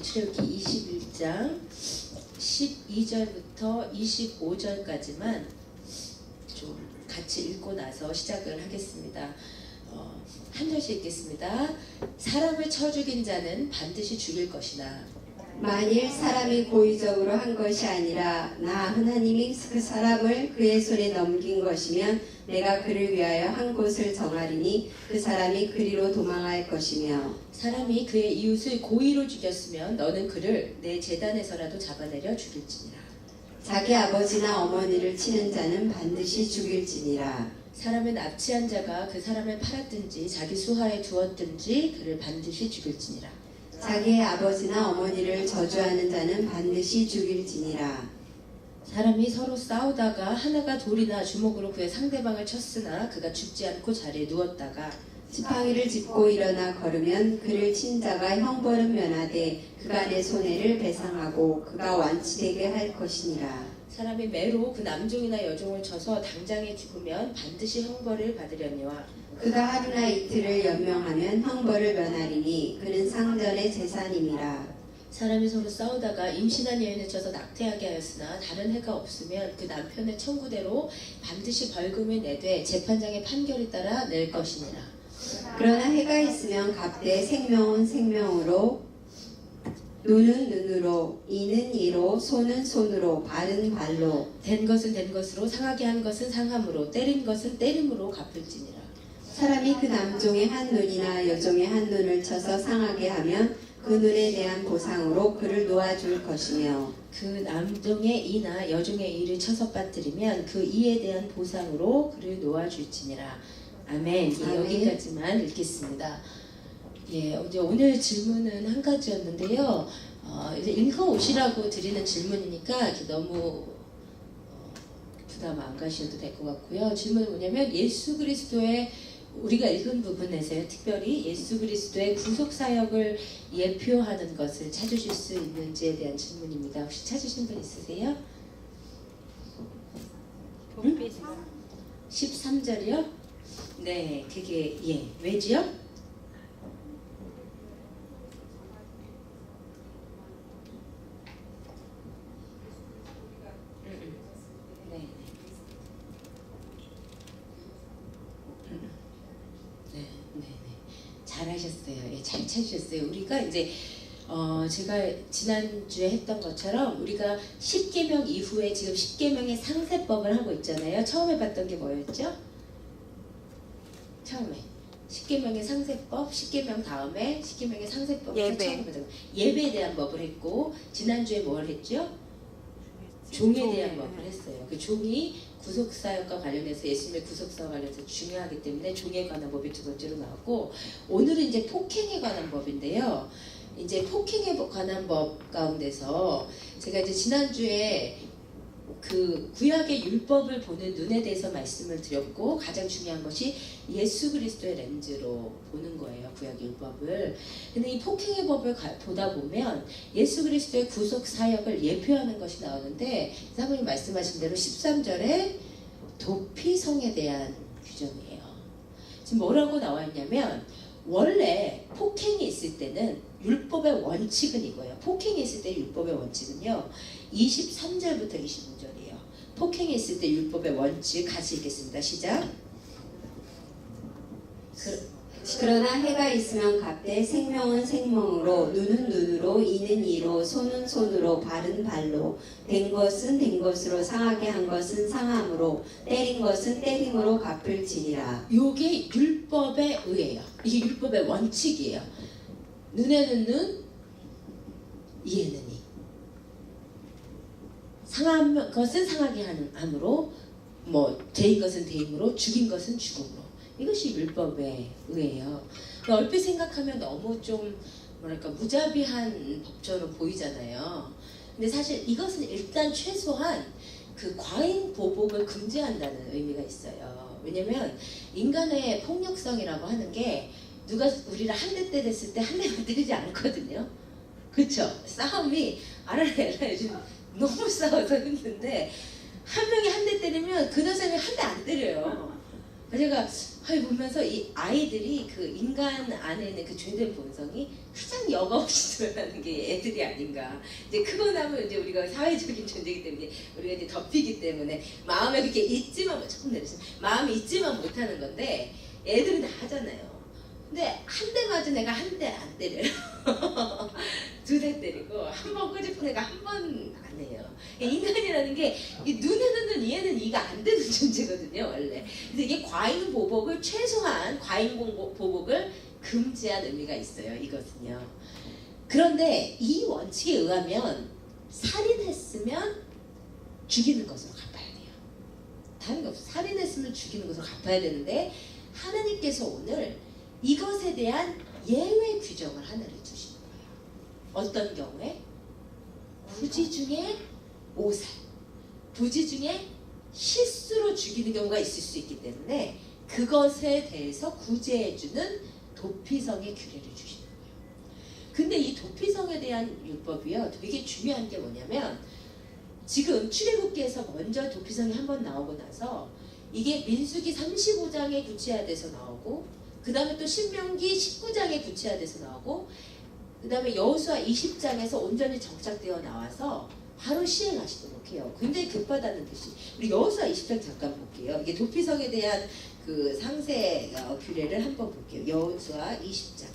출애굽기 21장 12절부터 25절까지만 좀 같이 읽고 나서 시작을 하겠습니다. 한 절씩 읽겠습니다. 사람을 쳐 죽인 자는 반드시 죽일 것이나 만일 사람이 고의적으로 한 것이 아니라 나 하나님이 그 사람을 그의 손에 넘긴 것이면 내가 그를 위하여 한 곳을 정하리니 그 사람이 그리로 도망할 것이며 사람이 그의 이웃을 고의로 죽였으면 너는 그를 내 제단에서라도 잡아내려 죽일지니라. 자기 아버지나 어머니를 치는 자는 반드시 죽일지니라. 사람은 납치한 자가 그 사람을 팔았든지 자기 수하에 두었든지 그를 반드시 죽일지니라. 자기의 아버지나 어머니를 저주하는 자는 반드시 죽일지니라. 사람이 서로 싸우다가 하나가 돌이나 주먹으로 그의 상대방을 쳤으나 그가 죽지 않고 자리에 누웠다가 지팡이를 짚고 일어나 걸으면 그를 친 자가 형벌은 면하되 그가 내 손해를 배상하고 그가 완치되게 할 것이니라. 사람이 매로 그 남종이나 여종을 쳐서 당장에 죽으면 반드시 형벌을 받으려니와 그가 하루나 이틀을 연명하면 형벌을 면하리니 그는 상전의 재산임이라. 사람이 서로 싸우다가 임신한 여인을 쳐서 낙태하게 하였으나 다른 해가 없으면 그 남편의 청구대로 반드시 벌금을 내되 재판장의 판결에 따라 낼 것이니라. 그러나 해가 있으면 갑대 생명은 생명으로 눈은 눈으로 이는 이로 손은 손으로 발은 발로 된 것은 된 것으로 상하게 한 것은 상함으로 때린 것은 때림으로 갚을지니라. 사람이 그 남종의 한 눈이나 여종의 한 눈을 쳐서 상하게 하면 그 눈에 대한 보상으로 그를 놓아줄 것이며 그 남종의 이나 여종의 이를 쳐서 빠뜨리면 그 이에 대한 보상으로 그를 놓아줄지니라. 아멘. 예, 여기까지만 읽겠습니다. 예, 오늘 질문은 한 가지였는데요. 이제 읽어오시라고 드리는 질문이니까 이렇게 너무 부담 안 가셔도 될 것 같고요. 질문은 뭐냐면 예수 그리스도의 우리가 읽은 부분에서요, 특별히 예수 그리스도의 구속 사역을 예표하는 것을 찾으실 수 있는지에 대한 질문입니다. 혹시 찾으신 분 있으세요? 13절이요? 네, 그게 왜지요? 잘하셨어요. 예, 잘 찾으셨어요. 우리가 이제 제가 지난주에 했던 것처럼 우리가 10계명 이후에 지금 10계명의 상세법을 하고 있잖아요. 처음에 봤던 게 뭐였죠? 처음에 10계명의 상세법, 10계명 다음에 10계명의 상세법 예배에 대한 법을 했고, 지난주에 뭘 했죠? 종에 대한 법을 했어요. 그 종이 구속사역과 관련해서 예수님의 구속사와 관련해서 중요하기 때문에 종에 관한 법이 두 번째로 나왔고, 오늘은 이제 폭행에 관한 법인데요. 이제 폭행에 관한 법 가운데서 제가 이제 지난주에 그 구약의 율법을 보는 눈에 대해서 말씀을 드렸고, 가장 중요한 것이 예수 그리스도의 렌즈로 보는 거예요, 구약의 율법을. 근데 이 폭행의 법을 보다 보면 예수 그리스도의 구속 사역을 예표하는 것이 나오는데, 사모님 말씀하신 대로 13절에 도피성에 대한 규정이에요. 지금 뭐라고 나와 있냐면, 원래 폭행이 있을 때는 율법의 원칙은 이거예요. 폭행이 있을 때 율법의 원칙은요, 23절부터 25절이에요. 폭행이 있을 때 율법의 원칙 같이 읽겠습니다. 시작. 그러나 해가 있으면 갑대 생명은 생명으로 눈은 눈으로 이는 이로 손은 손으로 발은 발로 된 것은 된 것으로 상하게 한 것은 상함으로 때린 것은 때림으로 갚을지니라. 요게 율법의 의예요. 이게 율법의 원칙이에요. 눈에는 눈, 이에는 이. 상한 것은 상하게 함으로, 대인 것은 대임으로, 죽인 것은 죽음으로. 이것이 율법의 의예요. 얼핏 생각하면 너무 좀 무자비한 법처럼 보이잖아요. 근데 사실 이것은 일단 최소한 그 과잉 보복을 금지한다는 의미가 있어요. 왜냐면 인간의 폭력성이라고 하는 게, 누가 우리를 한 대 때렸을 때 한 대만 때리지 않거든요. 그쵸? 싸움이 알아라 요즘 너무 싸워서 힘든데, 한 명이 한 대 때리면 그 여자는 한 대 안 때려요. 제가 보면서 이 아이들이 그 인간 안에 있는 그 죄된 본성이 가장 여과없이 드러나는 게 애들이 아닌가. 이제 크고 나면 이제 우리가 사회적인 존재이기 때문에 우리가 이제 덮이기 때문에 마음에 그렇게 있지만 조금 내리시 마음이 있지만 못하는 건데 애들은 다 하잖아요. 근데 한 대 맞은 애가 한 대 안 때려요. 2대 때리고 한 번 꼬집은 애가 한 번 안 해요. 인간이라는 게 이 눈에는 얘는 이가 안 되는 존재거든요, 원래. 그래서 이게 과잉 보복을 최소한 과잉 보복을 금지한 의미가 있어요. 이것은요. 그런데 이 원칙에 의하면 살인했으면 죽이는 것으로 갚아야 돼요. 다른 게 없어요. 살인했으면 죽이는 것으로 갚아야 되는데 하나님께서 오늘 이것에 대한 예외 규정을 하나를 주시는 거예요. 어떤 경우에? 부지 중에 오살, 부지 중에 실수로 죽이는 경우가 있을 수 있기 때문에 그것에 대해서 구제해주는 도피성의 규례를 주시는 거예요. 근데 이 도피성에 대한 율법이요, 되게 중요한 게 뭐냐면 지금 출애굽기에서 먼저 도피성이 한번 나오고 나서 이게 민수기 35장에 구체화돼서 나오고 그 다음에 또 신명기 19장에 구체화돼서 나오고 그 다음에 여호수아 20장에서 온전히 정착되어 나와서 바로 시행하시도록 해요. 굉장히 급하다는 뜻이. 우리 여호수아 20장 잠깐 볼게요. 이게 도피성에 대한 그 상세 규례를 한번 볼게요. 여호수아 20장.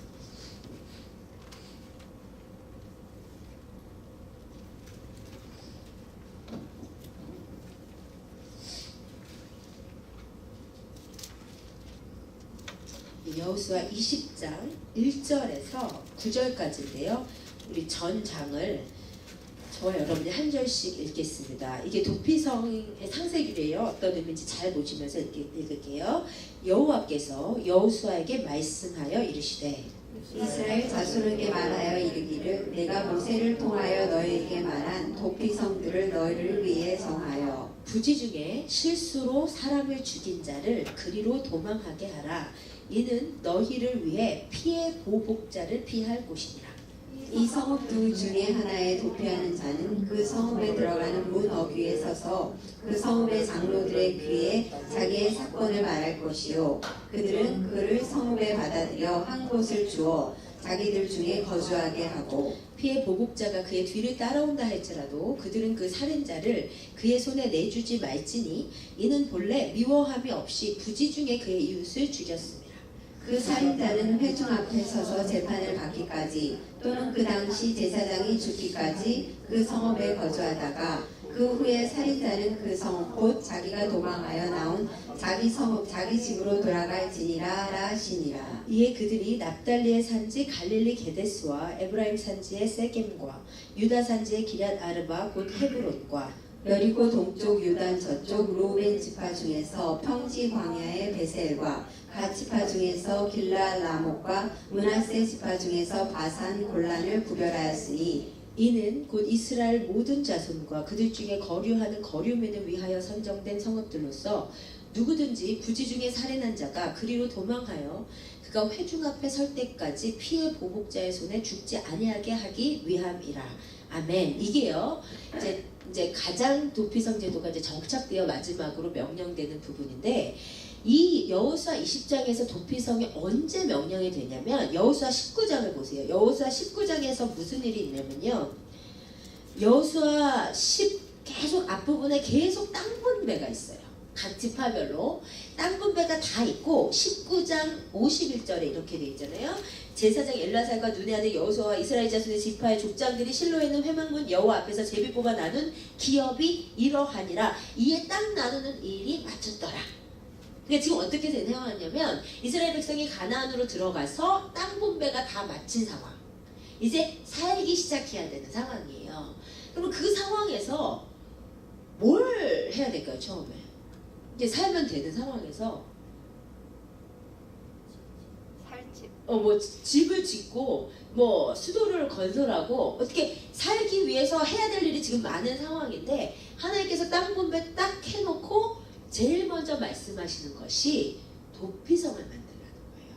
여호수아 20장 1절에서 9절까지인데요. 우리 전 장을 저와 여러분이 한 절씩 읽겠습니다. 이게 도피성의 상세규례예요. 어떤 의미인지 잘 보시면서 읽을게요. 여호와께서 여호수아에게 말씀하여 이르시되 이스라엘 자손에게 말하여 이르기를 내가 모세를 통하여 너희에게 말한 도피성들을 너희를 위해 정하여 부지 중에 실수로 사람을 죽인 자를 그리로 도망하게 하라. 이는 너희를 위해 피해 보복자를 피할 곳이니라. 이 성읍 두 중에 하나에 도피하는 자는 그 성읍에 들어가는 문 어귀에 서서 그 성읍의 장로들의 귀에 자기의 사건을 말할 것이요 그들은 그를 성읍에 받아들여 한 곳을 주어 자기들 중에 거주하게 하고 피해 보복자가 그의 뒤를 따라온다 할지라도 그들은 그 살인자를 그의 손에 내주지 말지니 이는 본래 미워함이 없이 부지 중에 그의 이웃을 죽였습니다. 그 살인자는 회중 앞에 서서 재판을 받기까지 또는 그 당시 제사장이 죽기까지 그 성읍에 거주하다가 그 후에 살인자는 그 성읍 곧 자기가 도망하여 나온 자기 성읍 자기 집으로 돌아갈지니라 하시니라. 이에 그들이 납달리의 산지 갈릴리 게데스와 에브라임 산지의 세겜과 유다 산지의 기럇 아르바 곧 헤브론과 여리고 동쪽 요단 저쪽 루벤 지파 중에서 평지 광야의 베셀과 갓 지파 중에서 길라 라목과 므낫세 지파 중에서 바산 골란을 구별하였으니 이는 곧 이스라엘 모든 자손과 그들 중에 거류하는 거류민을 위하여 선정된 성읍들로서 누구든지 부지 중에 살인한 자가 그리로 도망하여 그가 회중 앞에 설 때까지 피해 보복자의 손에 죽지 아니하게 하기 위함이라. 아멘. 이게요. 이제 가장 도피성 제도가 이제 정착되어 마지막으로 명령되는 부분인데 이 여호수아 20장에서 도피성이 언제 명령이 되냐면 여호수아 19장을 보세요. 여호수아 19장에서 무슨 일이 있냐면요. 여호수아 10 계속 앞부분에 계속 땅 분배가 있어요. 각 지파별로 땅 분배가 다 있고 19장 51절에 이렇게 돼 있잖아요. 제사장 엘라살과 눈의 아들 여호수아와 이스라엘 자손의 지파의 족장들이 실로에 있는 회막문 여호와 앞에서 제비 뽑아 나눈 기업이 이러하니라. 이에 땅 나누는 일이 마쳤더라. 그러니까 지금 어떻게 된 상황이냐면 이스라엘 백성이 가나안으로 들어가서 땅 분배가 다 마친 상황. 이제 살기 시작해야 되는 상황이에요. 그럼 그 상황에서 뭘 해야 될까요? 처음에 이제 살면 되는 상황에서 뭐 집을 짓고 뭐 수도를 건설하고 어떻게 살기 위해서 해야 될 일이 지금 많은 상황인데 하나님께서 땅 분배 딱 해놓고 제일 먼저 말씀하시는 것이 도피성을 만들라는 거예요.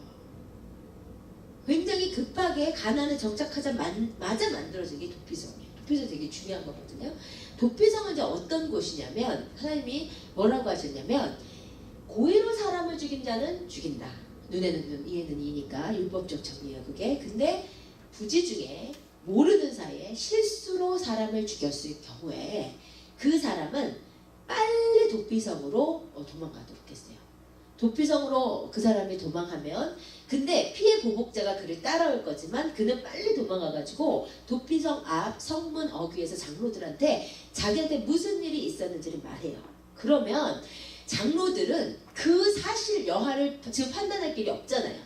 굉장히 급하게 가나안에 정착하자마자 만들어진 게 도피성이에요. 도피성 되게 중요한 거거든요. 도피성은 이제 어떤 곳이냐면 하나님이 뭐라고 하셨냐면 고의로 사람을 죽인 자는 죽인다. 눈에는 눈, 이에는 이니까 율법적 정의예요 그게. 근데 부지 중에 모르는 사이에 실수로 사람을 죽였을 경우에 그 사람은 빨리 도피성으로 도망가도록 했어요. 도피성으로 그 사람이 도망하면, 근데 피해 보복자가 그를 따라올 거지만 그는 빨리 도망가가지고 도피성 앞 성문 어귀에서 장로들한테 자기한테 무슨 일이 있었는지를 말해요. 그러면 장로들은 그 사실 여하를 지금 판단할 길이 없잖아요.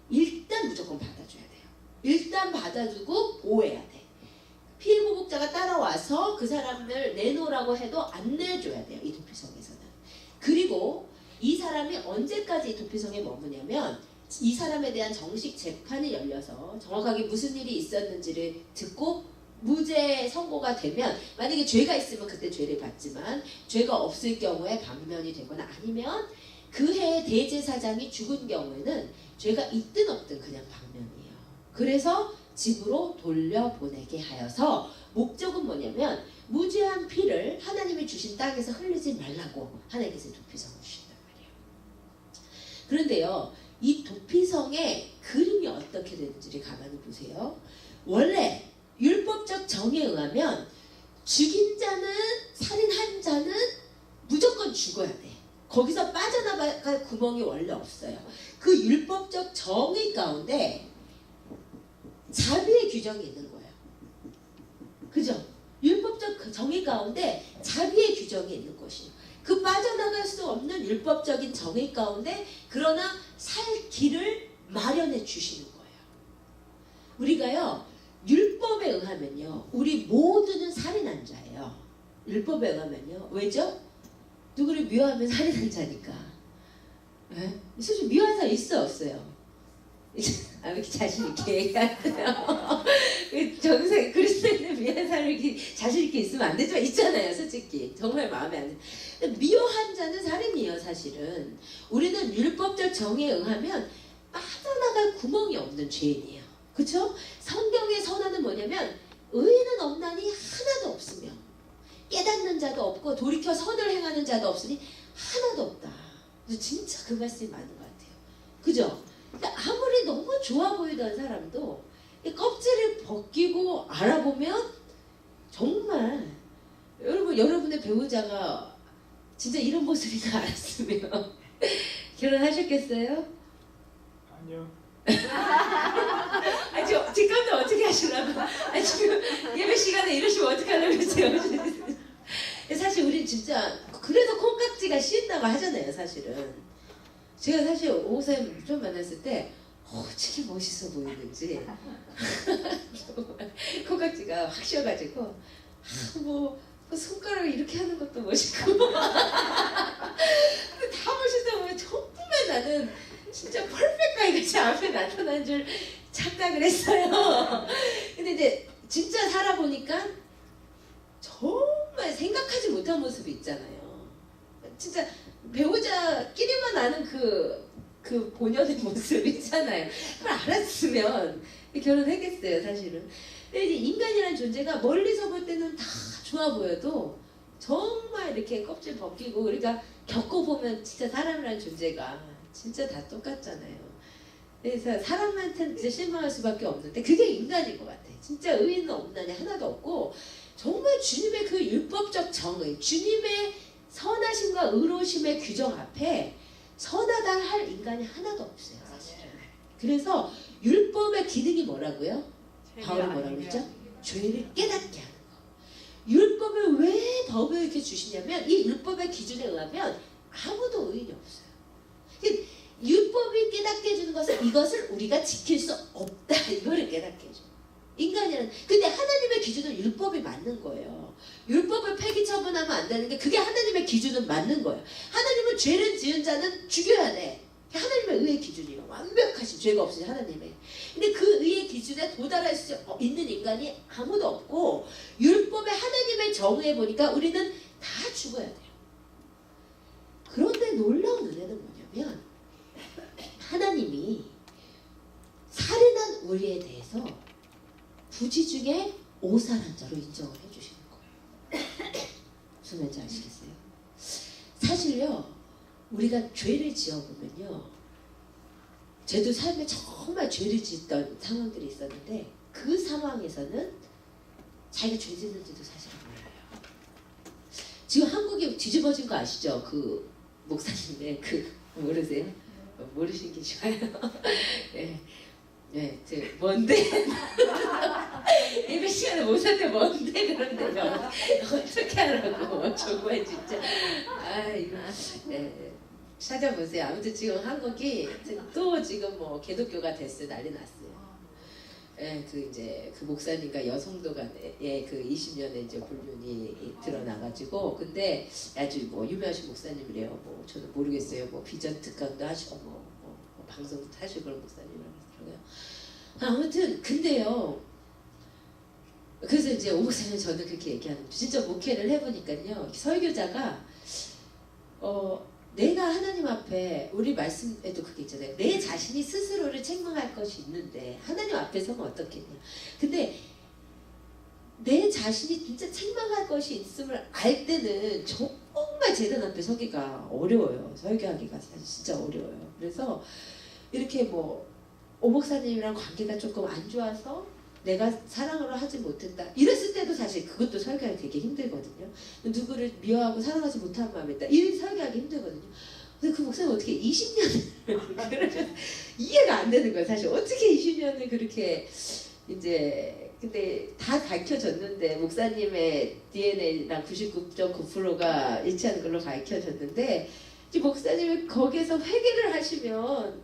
일단 무조건 받아줘야 돼요. 일단 받아주고 보호해야 돼. 피해 보복자가 따라와서 그 사람을 내놓으라고 해도 안 내줘야 돼요. 이 도피성에서는. 그리고 이 사람이 언제까지 이 도피성에 머무냐면 이 사람에 대한 정식 재판이 열려서 정확하게 무슨 일이 있었는지를 듣고 무죄 선고가 되면, 만약에 죄가 있으면 그때 죄를 받지만 죄가 없을 경우에 방면이 되거나 아니면 그 해 대제사장이 죽은 경우에는 죄가 있든 없든 그냥 방면이에요. 그래서 집으로 돌려보내게 하여서 목적은 뭐냐면 무죄한 피를 하나님이 주신 땅에서 흘리지 말라고 하나님께서 도피성을 주신단 말이에요. 그런데요, 이 도피성의 그림이 어떻게 되는지를 가만히 보세요. 원래 율법적 정에 의하면 죽인 자는, 살인한 자는 무조건 죽어야 돼. 거기서 빠져나갈 구멍이 원래 없어요. 그 율법적 정의 가운데 자비의 규정이 있는 거예요. 그죠? 율법적 정의 가운데 자비의 규정이 있는 것이에요. 그 빠져나갈 수 없는 율법적인 정의 가운데 그러나 살 길을 마련해 주시는 거예요. 우리가요, 율법에 의하면요, 우리 모두는 살인한 자예요. 율법에 의하면요. 왜죠? 누구를 미워하면 살인한 자니까. 네? 솔직히 미워한 사람 있어 없어요? 왜 이렇게 자신있게 얘기하세요? 정세 그리스도인을 미워한 사람이 이렇게 자신있게 있으면 안 되지만 있잖아요. 솔직히 정말 마음에 안 들어요. 미워한 자는 살인이에요. 사실은 우리는 율법적 정에 의하면 빠져나갈 구멍이 없는 죄인이에요. 그렇죠? 성경의 선언은 뭐냐면 의인은 없나니 하나도 없으며 깨닫는 자도 없고 돌이켜 선을 행하는 자도 없으니 하나도 없다. 진짜 그 말씀이 맞는 것 같아요. 그죠? 아무리 너무 좋아 보이던 사람도 껍질을 벗기고 알아보면 정말 여러분의 배우자가 진짜 이런 모습인 거 알았으면 결혼하셨겠어요? 아니요. 뒷감도 어떻게 하시려고? 지금 예배 시간에 이러시면 어떡하려고 그러세요? 사실 우리 진짜 그래서 콩깍지가 씌인다고 하잖아요. 사실은 제가 사실 오쌤 좀 만났을 때 어떻게 멋있어 보이는지 콩깍지가 확 씌어가지고 뭐 손가락을 이렇게 하는 것도 멋있고 근데 다 멋있어 보면 정말 나는 진짜 펄펙트하게 같이 앞에 나타난 줄 착각을 했어요. 근데 이제 진짜 살아보니까 정말 생각하지 못한 모습이 있잖아요. 진짜 배우자끼리만 아는 그 본연의 모습 있잖아요. 그걸 알았으면 결혼했겠어요, 사실은. 근데 이제 인간이라는 존재가 멀리서 볼 때는 다 좋아 보여도 정말 이렇게 껍질 벗기고, 그러니까 겪어보면 진짜 사람이라는 존재가 진짜 다 똑같잖아요. 그래서 사람한테는 진짜 실망할 수밖에 없는데 그게 인간인 것 같아. 진짜 의인은 없나니 하나도 없고 정말 주님의 그 율법적 정의, 주님의 선하심과 의로우심의 규정 앞에 선하다 할 인간이 하나도 없어요, 사실은. 그래서 율법의 기능이 뭐라고요? 바울이 뭐라고 그랬죠? 죄를 깨닫게 하는 거. 율법을 왜 법을 이렇게 주시냐면 이 율법의 기준에 의하면 아무도 의인이 없어요. 율법이 깨닫게 해주는 것은 이것을 우리가 지킬 수 없다, 이거를 깨닫게 해줘. 인간이란. 근데 하나님의 기준은 율법이 맞는 거예요. 율법을 폐기 처분하면 안 되는 게 그게 하나님의 기준은 맞는 거예요. 하나님은 죄를 지은 자는 죽여야 돼. 하나님의 의의 기준이에요. 완벽하신 죄가 없으신 하나님의. 근데 그 의의 기준에 도달할 수 있는 인간이 아무도 없고 율법의 하나님의 정의에 보니까 우리는 다 죽어야 돼요. 그런데 놀라운 은혜는 뭐냐면 하나님이 살인한 우리에 대해서 부지 중에 오살한 자로 인정을 해주시는 거예요. 무슨 말인지 아시겠어요? 사실요, 우리가 죄를 지어보면요, 저도 삶에 정말 죄를 짓던 상황들이 있었는데 그 상황에서는 자기가 죄 짓는지도 사실 몰라요. 지금 한국이 뒤집어진 거 아시죠? 그 목사님의 그 모르세요? 모르시는 게 좋아요. 네, 네, 뭔데? 예배 시간에 목사님 뭔데 그런데요? 어떻게 하라고 정말 진짜. 아 이거. 네. 찾아보세요. 아무튼 지금 한국이 또 지금 뭐 기독교가 됐어요. 난리 났어요. 예, 그 목사님과 여성도 간에 그 20년의 이제 불륜이 드러나가지고, 근데 아주 뭐 유명하신 목사님이래요. 뭐 저는 모르겠어요. 뭐 비전 특강도 하시고 뭐 방송도 하시고 그런 목사님이라고 하더라고요. 아무튼 근데요. 그래서 이제 오 목사님 저는 그렇게 얘기하는 거죠. 진짜 목회를 해보니까요. 설교자가 내가 하나님 앞에, 우리 말씀에도 그게 있잖아요. 내 자신이 스스로를 책망할 것이 있는데 하나님 앞에 서면 어떻겠냐. 근데 내 자신이 진짜 책망할 것이 있음을 알 때는 정말 제단 앞에 서기가 어려워요. 설교하기가 사실 진짜 어려워요. 그래서 이렇게 뭐 오목사님이랑 관계가 조금 안 좋아서 내가 사랑을 하지 못했다 이랬을 때도 사실 그것도 설교하기 되게 힘들거든요. 누구를 미워하고 사랑하지 못한 마음이 있다, 이 설교하기 힘들거든요. 근데 그 목사님 어떻게 20년을 이해가 안 되는 거예요. 사실 어떻게 20년을 그렇게 이제, 근데 다 밝혀졌는데 목사님의 DNA랑 99.9%가 일치하는 걸로 밝혀졌는데, 이제 목사님이 거기에서 회개를 하시면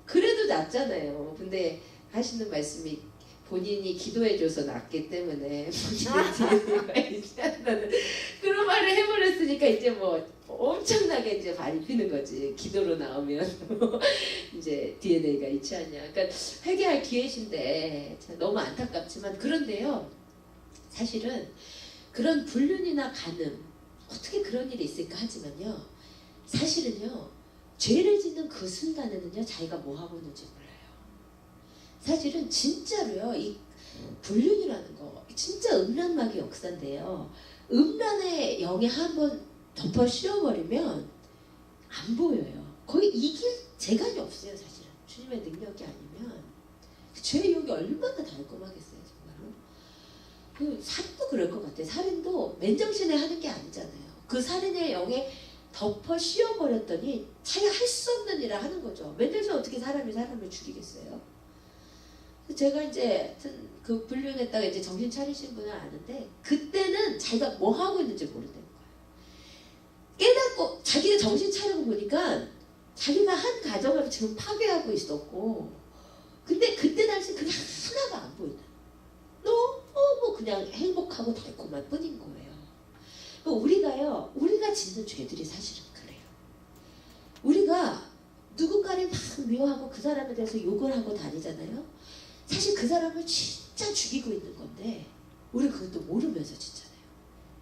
그래도 낫잖아요. 근데 하시는 말씀이 본인이 기도해줘서 낫기 때문에 본인의 DNA가 일치한다는 그런 말을 해버렸으니까 이제 뭐 엄청나게 이제 발이 피는 거지. 기도로 나오면 이제 DNA가 일치하냐. 그러니까 회개할 기회신데 너무 안타깝지만, 그런데요, 사실은 그런 불륜이나 간음, 어떻게 그런 일이 있을까 하지만요, 사실은요, 죄를 짓는 그 순간에는요, 자기가 뭐 하고 있는지 몰라요. 사실은 진짜로요, 이 불륜이라는 거 진짜 음란마귀 역사인데요, 음란의 영에 한번 덮어 씌워버리면 안 보여요. 거의 이길 재간이 없어요. 사실은 주님의 능력이 아니면. 죄의 유혹이 얼마나 달콤하겠어요. 정말로. 그 살인도 그럴 것 같아요. 살인도 맨정신에 하는 게 아니잖아요. 그 살인의 영에 덮어 씌워버렸더니 자기가 할 수 없는 일을 하는 거죠. 맨정신 어떻게 사람을 죽이겠어요. 제가 이제 그 불륜했다가 이제 정신 차리신 분은 아는데, 그때는 자기가 뭐 하고 있는지 모른다는 거예요. 깨닫고 자기가 정신 차리고 보니까 자기가 한 가정을 지금 파괴하고 있었고, 근데 그때 당시 그게 하나가 안 보인다. 너무 그냥 행복하고 달콤한 뿐인 거예요. 우리가 짓는 죄들이 사실은 그래요. 우리가 누군가를 막 미워하고 그 사람에 대해서 욕을 하고 다니잖아요. 사실 그 사람을 진짜 죽이고 있는 건데 우리 그것도 모르면서 짓잖아요.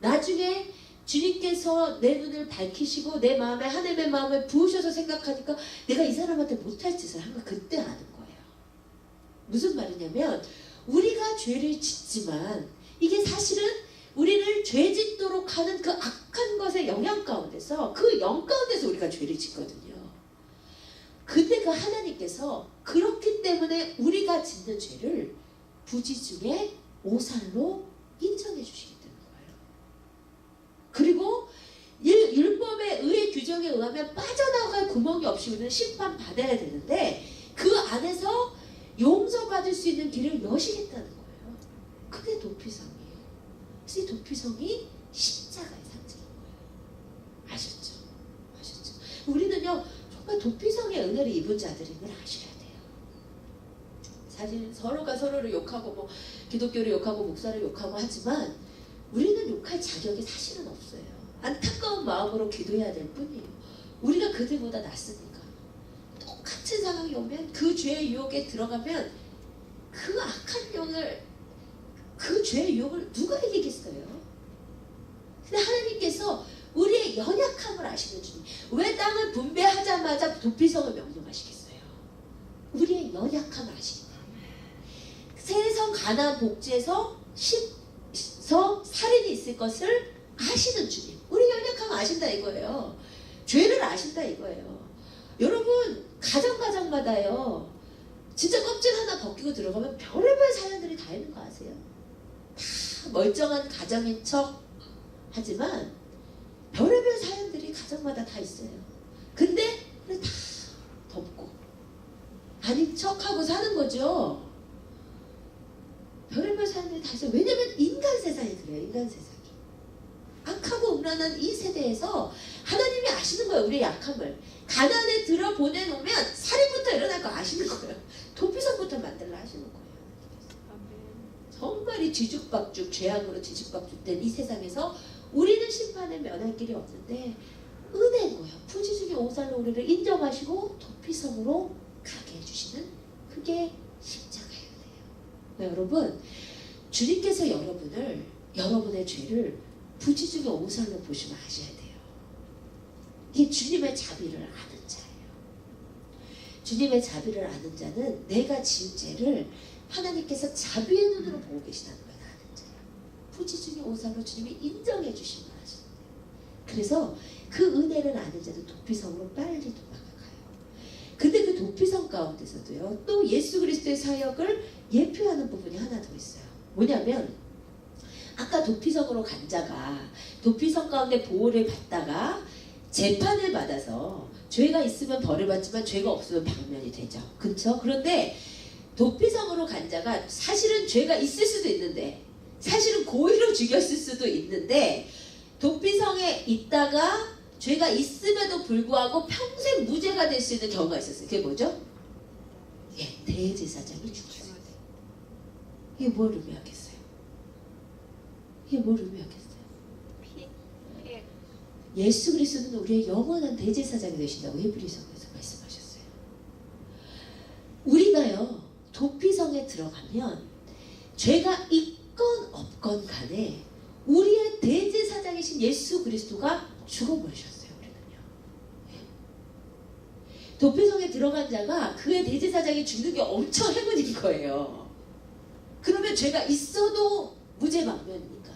나중에 주님께서 내 눈을 밝히시고 내 마음에, 하나님의 마음을 부으셔서 생각하니까 내가 이 사람한테 못할 짓을 한 거 그때 아는 거예요. 무슨 말이냐면, 우리가 죄를 짓지만 이게 사실은 우리를 죄 짓도록 하는 그 악한 것의 영향 가운데서, 그 영 가운데서 우리가 죄를 짓거든요. 근데 그 하나님께서 그렇기 때문에 우리가 짓는 죄를 부지 중에 오살로 인정해 주시기 때문인 거예요. 그리고 율법의 의의 규정에 의하면 빠져나갈 구멍이 없이 우리는 심판받아야 되는데, 그 안에서 용서받을 수 있는 길을 여시겠다는 거예요. 그게 도피성이에요. 그래서 이 도피성이 십자가의 상징인 거예요. 아셨죠? 우리는요, 도피성의 은혜를 입은 자들인 걸 아셔야 돼요. 사실 서로가 서로를 욕하고 뭐 기독교를 욕하고 목사를 욕하고 하지만 우리는 욕할 자격이 사실은 없어요. 안타까운 마음으로 기도해야 될 뿐이에요. 우리가 그들보다 낫으니까. 똑같은 상황이 오면 그 죄의 유혹에 들어가면 그 악한 영을, 그 죄의 유혹을 누가 이기겠어요? 근데 하나님께서 우리의 연약함을 아시는 주님. 왜 땅을 분배하자마자 도피성을 명령하시겠어요? 우리의 연약함을 아시기 때문에. 세성 가나안 복지에서 살인이 있을 것을 아시는 주님. 우리 연약함을 아신다 이거예요. 죄를 아신다 이거예요. 여러분 가정마다요. 진짜 껍질 하나 벗기고 들어가면 별의별 사연들이 다 있는 거 아세요? 다 멀쩡한 가정인 척 하지만 별의별 사연들이 가정마다 다 있어요. 근데 다 덮고 아닌 척하고 사는 거죠. 별의별 사연들이 다 있어요. 왜냐면 인간 세상이 그래요. 인간 세상이. 악하고 음란한 이 세대에서 하나님이 아시는 거예요. 우리의 약함을. 가난에 들어 보내놓으면 살인부터 일어날 거 아시는 거예요. 도피성부터 만들라 하시는 거예요. 정말 이 뒤죽박죽 죄악으로 뒤죽박죽된 이 세상에서 우리는 심판을 면할 길이 없는데 은혜인 거예요. 부지중에 오살로 우리를 인정하시고 도피성으로 가게 해주시는 그게 십자가의 은혜예요. 여러분 주님께서 여러분의 죄를 부지중에 오살로 보시면 아셔야 돼요. 이게 주님의 자비를 아는 자예요. 주님의 자비를 아는 자는 내가 지은 죄를 하나님께서 자비의 눈으로 보고 계시다는 걸 아는 자예요. 부지중에 오살로 주님이 인정해 주시면 아시는 거예요. 그래서 그 은혜를 아는 자는 도피성으로 빨리 도망가요. 근데 그 도피성 가운데서도요. 또 예수 그리스도의 사역을 예표하는 부분이 하나 더 있어요. 뭐냐면 아까 도피성으로 간 자가 도피성 가운데 보호를 받다가 재판을 받아서 죄가 있으면 벌을 받지만 죄가 없으면 방면이 되죠. 그렇죠? 그런데 도피성으로 간 자가 사실은 죄가 있을 수도 있는데 사실은 고의로 죽였을 수도 있는데 도피성에 있다가 죄가 있음에도 불구하고 평생 무죄가 될 수 있는 경우가 있었어요. 그게 뭐죠? 예, 대제사장이 죽었어요. 이게 뭘 의미하겠어요? 이게 뭘 의미하겠어요? 예수 그리스도는 우리의 영원한 대제사장이 되신다고 히브리서에서 말씀하셨어요. 우리가요 도피성에 들어가면 죄가 있건 없건 간에 우리의 대제사장이신 예수 그리스도가 죽어버리셨어요. 우리는요. 도피성에 들어간 자가 그의 대제사장이 죽는 게 엄청 행운인 거예요. 그러면 죄가 있어도 무죄방면이니까.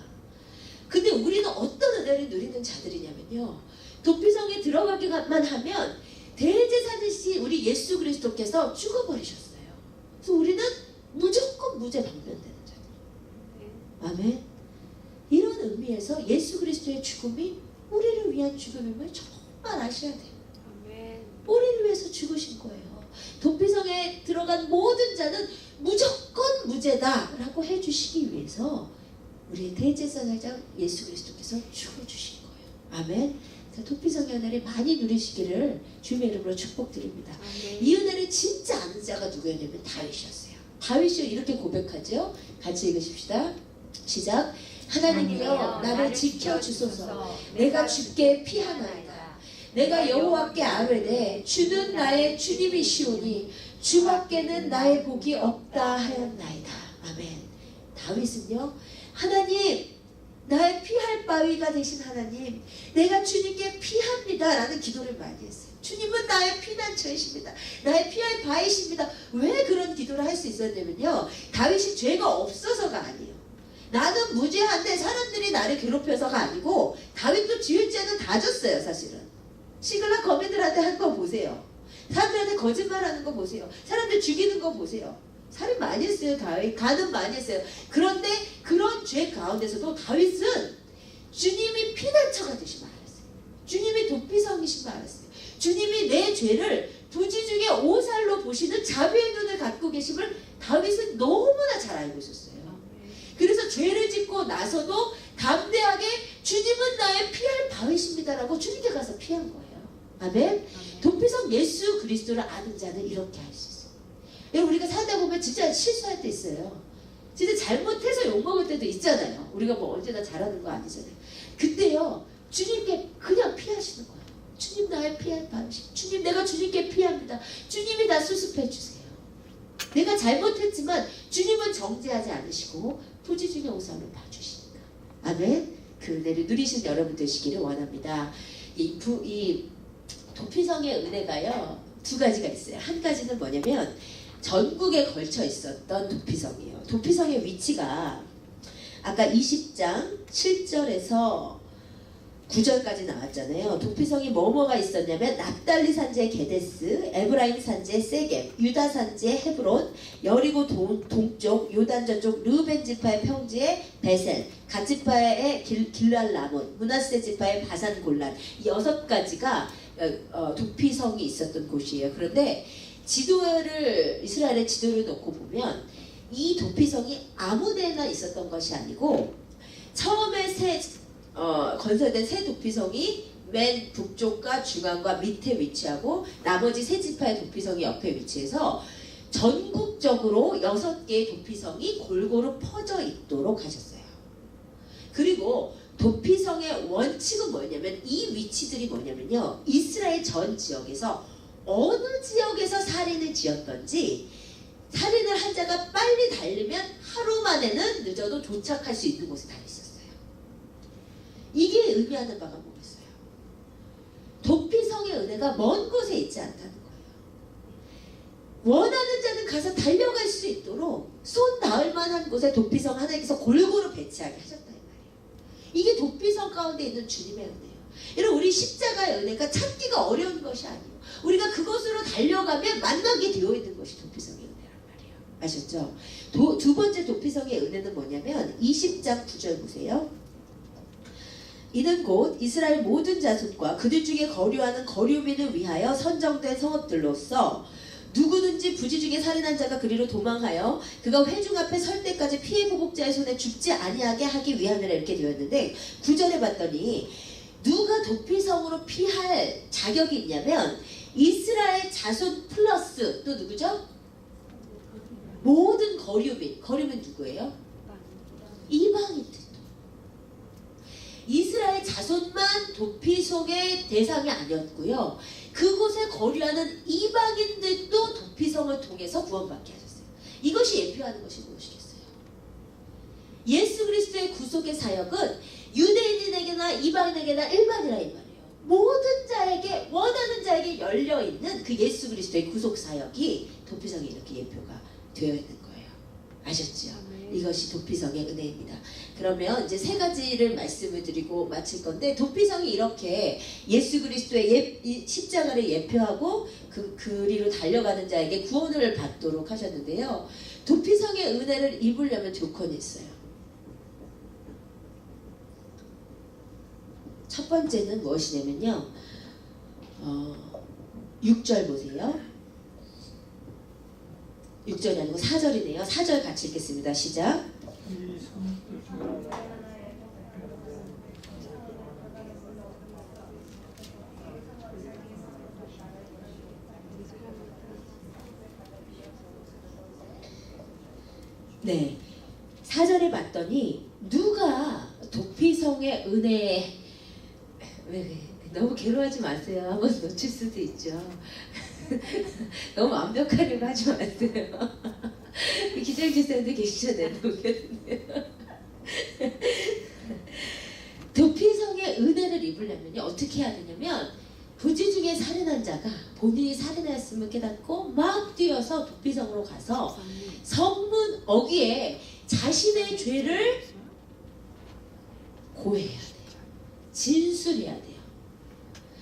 근데 우리는 어떤 은혜를 누리는 자들이냐면요. 도피성에 들어가기만 하면 대제사장이신 우리 예수 그리스도께서 죽어버리셨어요. 그래서 우리는 무조건 무죄 방면되는 자들. 아멘. 이런 의미에서 예수 그리스도의 죽음이 우리를 위한 죽음임을 정말 아셔야 돼요. 아멘. 우리를 위해서 죽으신 거예요. 도피성에 들어간 모든 자는 무조건 무죄다라고 해주시기 위해서 우리의 대제사장 예수 그리스도께서 죽어주신 거예요. 아멘. 도피성의 은혜를 많이 누리시기를 주님의 이름으로 축복드립니다. 아멘. 이 은혜를 진짜 아는 자가 누구였냐면 다윗이었어요. 다윗이 이렇게 고백하죠. 같이 읽으십시다. 시작. 하나님이여 나를 지켜주소서. 내가 주께 피하나이다. 내가 여호와께 아뢰되 주는 나의 주님이시오니 주밖에는 나의 복이 없다 하였나이다. 아멘. 다윗은요. 하나님 나의 피할 바위가 되신 하나님 내가 주님께 피합니다 라는 기도를 많이 했어요. 주님은 나의 피난처이십니다. 나의 피할 바위십니다. 왜 그런 기도를 할 수 있었냐면요. 다윗이 죄가 없어서가 아니에요. 나는 무죄한데 사람들이 나를 괴롭혀서가 아니고 다윗도 지을 죄는 다 졌어요. 사실은 시글락 거민들한테 한 거 보세요. 사람들한테 거짓말하는 거 보세요. 사람들 죽이는 거 보세요. 살인 많이 했어요. 다윗 간음 많이 했어요. 그런데 그런 죄 가운데서도 다윗은 주님이 피난처가 되신 걸 알았어요. 주님이 도피성이신 걸 알았어요. 주님이 내 죄를 부지중에 오살로 보시는 자비의 눈을 갖고 계심을 다윗은 너무나 잘 알고 있었어요. 그래서 죄를 짓고 나서도 담대하게 주님은 나의 피할 바위십니다라고 주님께 가서 피한 거예요. 아멘. 도피성 예수 그리스도를 아는 자는 이렇게 할 수 있어요. 여러분 우리가 살다 보면 진짜 실수할 때 있어요. 진짜 잘못해서 욕먹을 때도 있잖아요. 우리가 뭐 언제나 잘하는 거 아니잖아요. 그때요 주님께 그냥 피하시는 거예요. 주님 나의 피할 바위십. 주님 내가 주님께 피합니다. 주님이 나 수습해 주세요. 내가 잘못했지만 주님은 정죄하지 않으시고 부지중에 오살로 봐주시니까. 아멘. 그 은혜를 누리신 여러분 되시기를 원합니다. 이 도피성의 은혜가요 두 가지가 있어요. 한 가지는 뭐냐면 전국에 걸쳐 있었던 도피성이에요. 도피성의 위치가 아까 20장 7절에서 9절까지 나왔잖아요. 도피성이 뭐뭐가 있었냐면 납달리 산지의 게데스, 에브라임 산지의 세겜, 유다 산지의 헤브론, 여리고 동쪽, 요단 저쪽 르벤 지파의 평지의 베셀, 갓 지파의 길랄 라몬, 므낫세 지파의 바산 골란, 이 6가지가 도피성이 있었던 곳이에요. 그런데 이스라엘의 지도를 놓고 보면 이 도피성이 아무데나 있었던 것이 아니고 처음에 건설된 새 도피성이 맨 북쪽과 중앙과 밑에 위치하고 나머지 세 지파의 도피성이 옆에 위치해서 전국적으로 6개의 도피성이 골고루 퍼져 있도록 하셨어요. 그리고 도피성의 원칙은 뭐냐면 이 위치들이 뭐냐면요. 이스라엘 전 지역에서 어느 지역에서 살인을 지었던지 살인을 한 자가 빨리 달리면 하루 만에는 늦어도 도착할 수 있는 곳에 다 있었어요. 이게 의미하는 바가 뭐겠어요? 도피성의 은혜가 먼 곳에 있지 않다는 거예요. 원하는 자는 가서 달려갈 수 있도록 손 닿을 만한 곳에 도피성 하나님께서 골고루 배치하게 하셨다 이 말이에요. 이게 도피성 가운데 있는 주님의 은혜예요. 여러분 우리 십자가의 은혜가 찾기가 어려운 것이 아니에요. 우리가 그것으로 달려가면 만나게 되어 있는 것이 도피성의 은혜란 말이에요. 아셨죠? 두 번째 도피성의 은혜는 뭐냐면 20장 9절 보세요. 이는 곧 이스라엘 모든 자손과 그들 중에 거류하는 거류민을 위하여 선정된 성읍들로서 누구든지 부지 중에 살인한 자가 그리로 도망하여 그가 회중 앞에 설 때까지 피해 보복자의 손에 죽지 아니하게 하기 위함이라 이렇게 되었는데 9절에 봤더니 누가 도피성으로 피할 자격이 있냐면 이스라엘 자손 플러스 또 누구죠? 모든 거류민 누구예요? 이방인들. 이스라엘 자손만 도피성의 대상이 아니었고요. 그곳에 거류하는 이방인들도 도피성을 통해서 구원받게 하셨어요. 이것이 예표하는 것이 무엇이겠어요? 예수 그리스도의 구속의 사역은 유대인에게나 이방인에게나 일반이라 이 말이에요. 모든 자에게 원하는 자에게 열려있는 그 예수 그리스도의 구속 사역이 도피성에 이렇게 예표가 되어 있는 거예요. 아셨죠? 이것이 도피성의 은혜입니다. 그러면 이제 3가지를 말씀을 드리고 마칠 건데 도피성이 이렇게 예수 그리스도의 십자가를 예표하고 그리로 달려가는 자에게 구원을 받도록 하셨는데요. 도피성의 은혜를 입으려면 조건이 있어요. 첫 번째는 무엇이냐면요. 6절 보세요. 6절이 아니고 4절이네요. 4절 같이 읽겠습니다. 시작. 네. 4절에 봤더니 누가 도피성의 은혜에 너무 괴로워하지 마세요. 한번 놓칠 수도 있죠. 너무 완벽하려고 하지 마세요. 기장지사님도 계시잖아요. 도피성의 은혜를 입으려면 어떻게 해야 되냐면 부지 중에 살인한 자가 본인이 살인했음을 깨닫고 막 뛰어서 도피성으로 가서 성문 어귀에 자신의 죄를 고해야 돼요. 진술해야 돼요.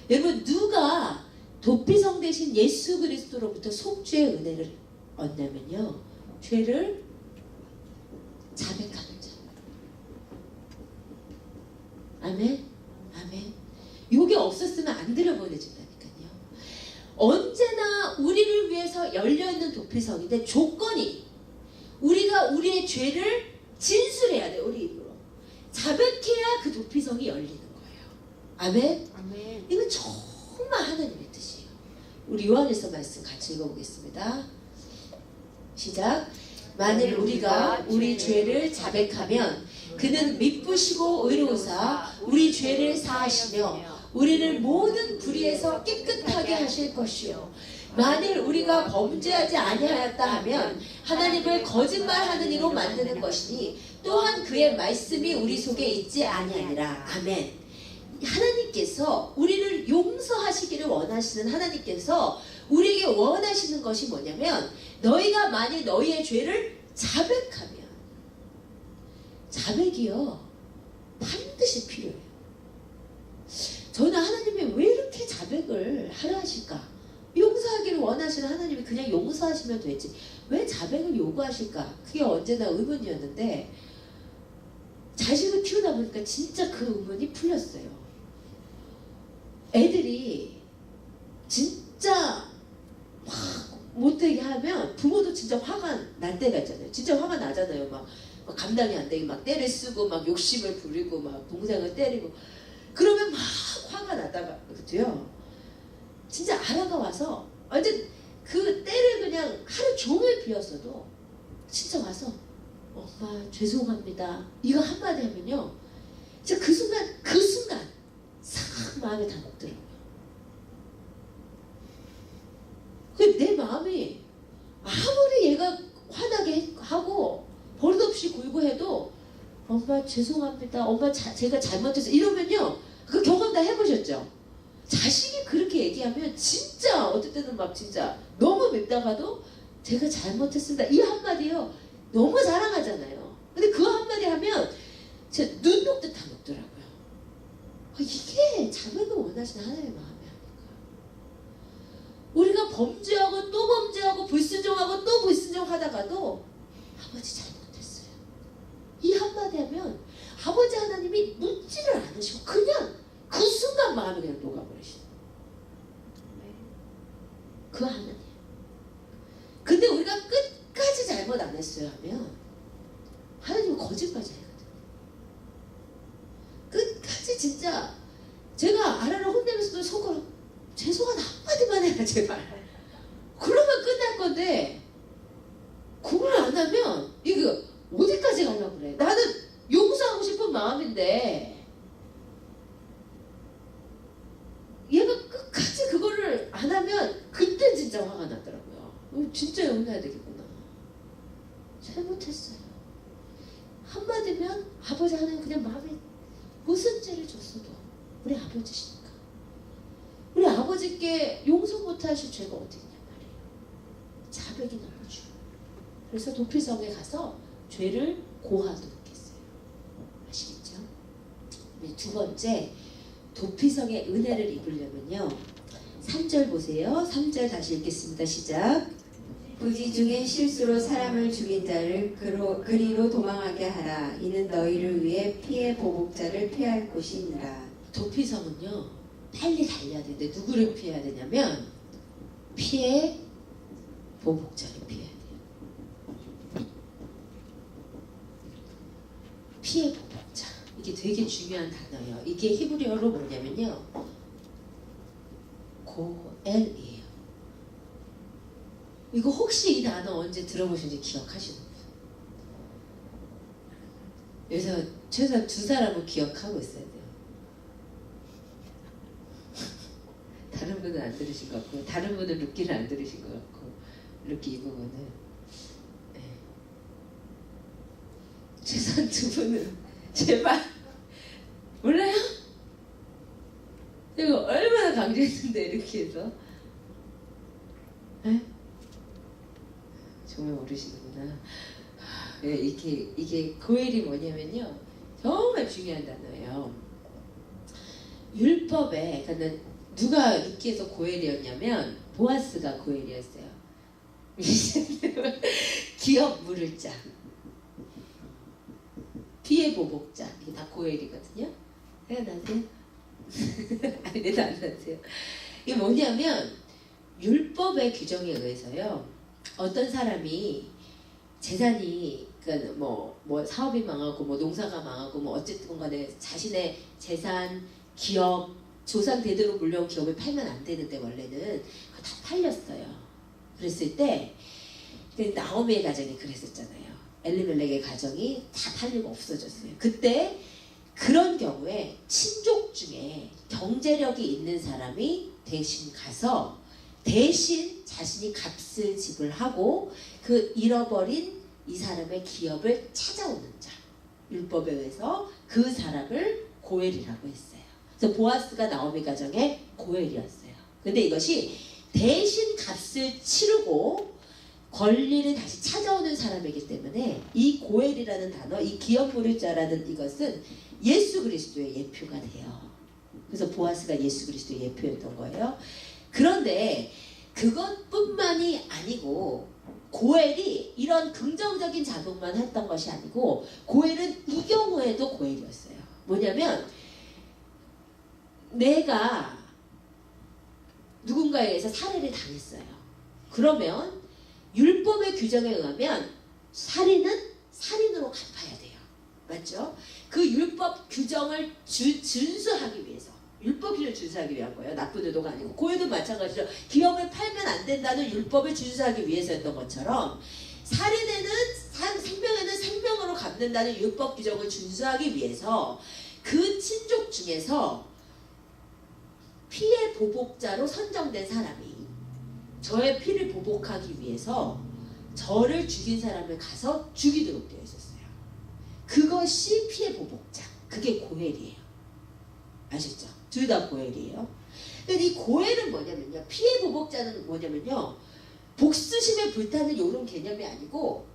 여러분 누가 도피성 대신 예수 그리스도로부터 속죄의 은혜를 얻냐면요. 죄를 자백하는 자. 아멘? 아멘. 요게 없었으면 안 들여보내준다니까요. 언제나 우리를 위해서 열려있는 도피성인데 조건이 우리가 우리의 죄를 진술해야 돼. 우리 입으로. 자백해야 그 도피성이 열리는 거예요. 아멘? 아멘. 이건 정말 하나님의 뜻이에요. 우리 요한일서 말씀 같이 읽어보겠습니다. 시작. 만일 우리가 우리 죄를 자백하면 그는 미쁘시고 의로우사 우리 죄를 사하시며 우리를 모든 불의에서 깨끗하게 하실 것이요 만일 우리가 범죄하지 아니하였다 하면 하나님을 거짓말하는 이로 만드는 것이니 또한 그의 말씀이 우리 속에 있지 아니하니라. 아멘. 하나님께서 우리를 용서하시기를 원하시는 하나님께서 우리에게 원하시는 것이 뭐냐면 너희가 만일 너희의 죄를 자백하면 자백이요 반드시 필요해요. 저는 하나님이 왜 이렇게 자백을 하려 하실까? 용서하기를 원하시는 하나님이 그냥 용서하시면 되지 왜 자백을 요구하실까? 그게 언제나 의문이었는데 자식을 키우다 보니까 진짜 그 의문이 풀렸어요. 애들이 진짜 막 못되게 하면 부모도 진짜 화가 날 때가 있잖아요. 진짜 화가 나잖아요. 막 감당이 안 되게 막 때를 쓰고 막 욕심을 부리고 막 동생을 때리고 그러면 막 화가 나다가 그죠? 진짜 아라가 와서 완전 그 때를 그냥 하루 종일 비웠어도 진짜 와서 엄마 죄송합니다 이거 한마디 하면요 진짜 그 순간 싹 마음에 다 녹더라고요. 내 마음이 아무리 얘가 화나게 하고 버릇없이 굴고 해도 엄마 죄송합니다 엄마 제가 잘못했어 이러면요 그 경험 다 해보셨죠? 자식이 그렇게 얘기하면 진짜 어떨 때는 막 진짜 너무 맵다가도 제가 잘못했습니다 이 한마디요 너무 사랑하잖아요. 근데 그 한마디 하면 진짜 눈 녹듯 다 녹더라고요. 이게 자백을 원하시는 하나님의 마음이 아닐까. 우리가 범죄하고 또 범죄하고 불순종하고 또 불순종하다가도 아버지 잘못했어요 이 한마디 하면 아버지 하나님이 묻지를 않으시고 그냥 그 순간 마음이 그냥 녹아버리시는 그 하나님. 근데 우리가 끝까지 잘못 안 했어요 하면 하나님은 거짓말이 하거든요. 끝까지 진짜 제가 아라를 혼내면서도 속으로 죄송한 한마디만 해라 제발 그러면 끝날 건데 그걸 안 하면 이거 어디까지 가려고 그래. 나는 용서하고 싶은 마음인데 얘가 끝까지 그거를 안 하면 그때 진짜 화가 나더라고요. 진짜 용서해야 되겠구나. 잘못했어요. 한마디면 아버지 하나님 그냥 마음에 무슨 죄를 줬어도 우리 아버지시니까 우리 아버지께 용서 못하실 죄가 어디 있냐 말이에요. 자백이 너무 중요해요. 그래서 도피성에 가서 죄를 고하도록 했어요. 아시겠죠? 두 번째 도피성의 은혜를 입으려면요 3절 보세요. 3절 다시 읽겠습니다. 시작. 부지 중에 실수로 사람을 죽인 자를 그리로 도망하게 하라. 이는 너희를 위해 피해 보복자를 피할 곳이니라. 도피성은요 빨리 달려야 되는데 누구를 피해야 되냐면 피해 보복자를 피해야 돼요. 피해 보복자 이게 되게 중요한 단어예요. 이게 히브리어로 뭐냐면요 고엘이에요. 이거 혹시 이 단어 언제 들어보셨는지 기억하시는 분? 그래서 최소한 2사람은 기억하고 있어야 돼요. 다른 분은 안 들으신 것 같고 다른 분은 룻기를 안 들으신 것 같고 룻기 이 부분은 네. 최소한 2분은 제발 몰라요? 이거 얼마나 강조했는데 이렇게 해서 네? 정말 모르시는구나. 네, 이게 고엘이 뭐냐면요 정말 중요한 단어예요. 율법에 그러니까 누가 룻기에서 고엘이었냐면 보아스가 고엘이었어요. 기업 물을 자 피해 보복자 이게 다 고엘이거든요. 생각나세요? 아니 안 나세요? 이게 뭐냐면 율법의 규정에 의해서요 어떤 사람이 재산이 그러니까 뭐 사업이 망하고 뭐 농사가 망하고 뭐 어쨌든 간에 자신의 재산, 기업, 조상 대대로 물려온 기업을 팔면 안 되는데 원래는 그거 다 팔렸어요. 그랬을 때 나오미의 가정이 그랬었잖아요. 엘리멜렉의 가정이 다 팔리고 없어졌어요. 그때 그런 경우에 친족 중에 경제력이 있는 사람이 대신 가서 대신 자신이 값을 지불하고 그 잃어버린 이 사람의 기업을 찾아오는 자 율법에 의해서 그 사람을 고엘이라고 했어요. 그래서 보아스가 나오미 가정의 고엘이었어요. 근데 이것이 대신 값을 치르고 권리를 다시 찾아오는 사람이기 때문에 이 고엘이라는 단어, 이 기업 부를 자라는 이것은 예수 그리스도의 예표가 돼요. 그래서 보아스가 예수 그리스도의 예표였던 거예요. 그런데 그것뿐만이 아니고 고엘이 이런 긍정적인 작용만 했던 것이 아니고 고엘은 이 경우에도 고엘이었어요. 뭐냐면 내가 누군가에 의해서 살해를 당했어요. 그러면 율법의 규정에 의하면 살인은 살인으로 갚아야 돼요. 맞죠? 그 율법 규정을 준수하기 위해서 율법 규정을 준수하기 위한 거예요. 나쁜 의도가 아니고 고해도 마찬가지죠. 기업을 팔면 안 된다는 율법을 준수하기 위해서였던 것처럼 살인에는 생명에는 생명으로 갚는다는 율법 규정을 준수하기 위해서 그 친족 중에서 피해 보복자로 선정된 사람이 저의 피를 보복하기 위해서 저를 죽인 사람을 가서 죽이도록 되어 있었어요. 그것이 피해 보복자. 그게 고엘이에요. 아시죠? 둘 다 고엘이에요. 근데 이 고엘은 뭐냐면요. 피해 보복자는 뭐냐면요. 복수심에 불타는 이런 개념이 아니고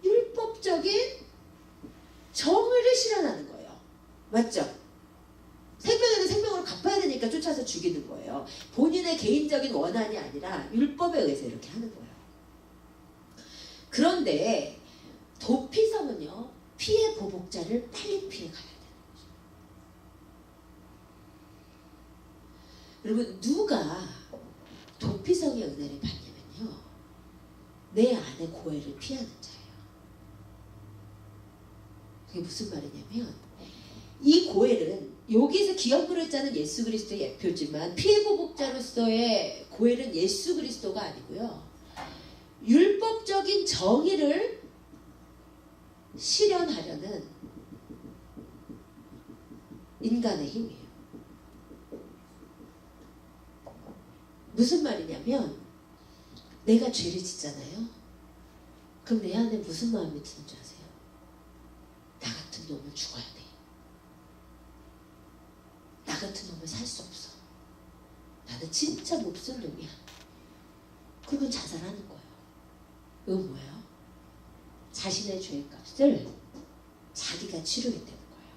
율법적인 정의를 실현하는 거예요. 맞죠? 생명에는 생명으로 갚아야 되니까 쫓아서 죽이는 거예요. 본인의 개인적인 원한이 아니라 율법에 의해서 이렇게 하는 거예요. 그런데 도피성은요. 피해 보복자를 빨리 피해가야 되는 거죠. 여러분 누가 도피성의 은혜를 받냐면요. 내 안에 고해를 피하는 자예요. 그게 무슨 말이냐면 이 고엘은 여기서 기업으로 자는 예수 그리스도의 예표지만 피해 보복자로서의 고엘은 예수 그리스도가 아니고요. 율법적인 정의를 실현하려는 인간의 힘이에요. 무슨 말이냐면 내가 죄를 짓잖아요. 그럼 내 안에 무슨 마음이 드는 줄 아세요? 나 같은 놈은 죽어야 돼. 나 같은 놈은 살 수 없어. 나는 진짜 몹쓸 놈이야. 그건 자살하는 거예요. 이건 뭐예요? 자신의 죄의 값을 자기가 치르게 되는 거예요.